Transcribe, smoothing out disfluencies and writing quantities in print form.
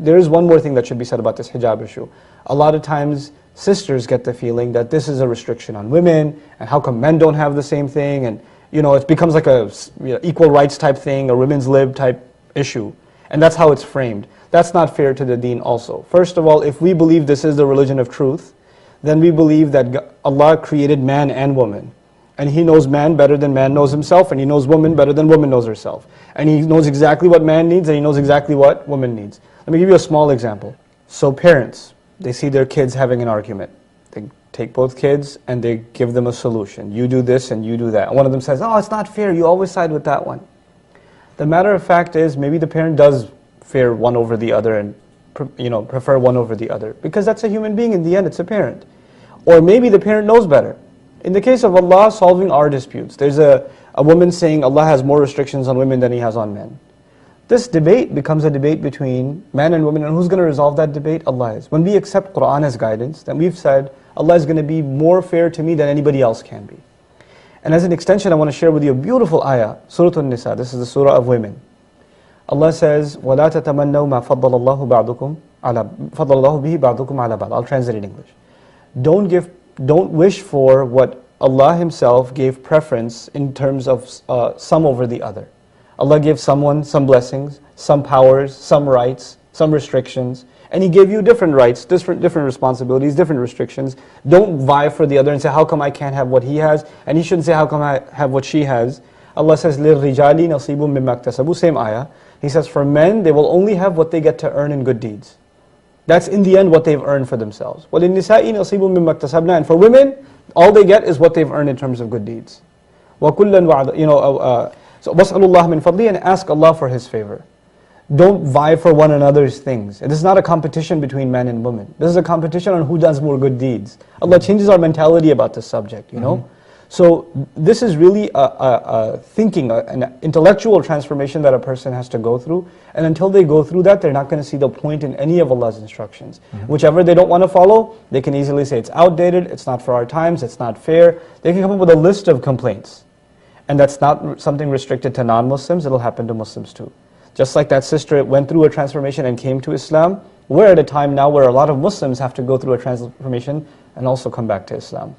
there is one more thing that should be said about this hijab issue. A lot of times, sisters get the feeling that this is a restriction on women, and how come men don't have the same thing, and it becomes like a equal rights type thing, a women's lib type issue. And that's how it's framed. That's not fair to the deen also. First of all, if we believe this is the religion of truth, then we believe that Allah created man and woman. And He knows man better than man knows himself, and He knows woman better than woman knows herself. And He knows exactly what man needs, and He knows exactly what woman needs. Let me give you a small example. So parents, they see their kids having an argument. They take both kids and they give them a solution. You do this and you do that. And one of them says, oh, it's not fair, you always side with that one. The matter of fact is, maybe the parent does fear one over the other and prefer one over the other, because that's a human being. In the end, it's a parent. Or maybe the parent knows better. In the case of Allah solving our disputes, there's a woman saying Allah has more restrictions on women than He has on men. This debate becomes a debate between man and woman, and who's going to resolve that debate? Allah is. When we accept Qur'an as guidance, then we've said Allah is going to be more fair to me than anybody else can be. And as an extension, I want to share with you a beautiful ayah, Surah An-Nisa. This is the surah of women. Allah says, وَلَا تَتَمَنَّوْا مَا فَضَّلَ اللَّهُ بِهِ بَعْضُكُمْ عَلَى بَعْضٍ. I'll translate in English. Don't wish for what Allah Himself gave preference in terms of some over the other. Allah gave someone some blessings, some powers, some rights, some restrictions, and He gave you different rights, different responsibilities, different restrictions. Don't vie for the other and say, how come I can't have what he has? And he shouldn't say, how come I have what she has? Allah says, لِلْرِجَالِ نَصِيبٌ مِّمَّا اكْتَسَبُوا. Same ayah. He says, for men, they will only have what they get to earn in good deeds. That's in the end what they've earned for themselves. وَلِلنِّسَاءِ نَصِيبٌ مِّمَّا اكْتَسَبْنَا. And for women, all they get is what they've earned in terms of good deeds. وَكُلًّا وَعَدَ. So وَاسْأَلُوا اللَّهَ مِنْ فَضْلِهِ, and ask Allah for His favor. Don't vie for one another's things. And this is not a competition between man and woman. This is a competition on who does more good deeds. Allah changes our mentality about this subject, So this is really a thinking, an intellectual transformation that a person has to go through. And until they go through that, they're not going to see the point in any of Allah's instructions. Whichever they don't want to follow, they can easily say it's outdated, it's not for our times, it's not fair. They can come up with a list of complaints. And that's not something restricted to non-Muslims, it'll happen to Muslims too. Just like that sister went through a transformation and came to Islam, we're at a time now where a lot of Muslims have to go through a transformation and also come back to Islam.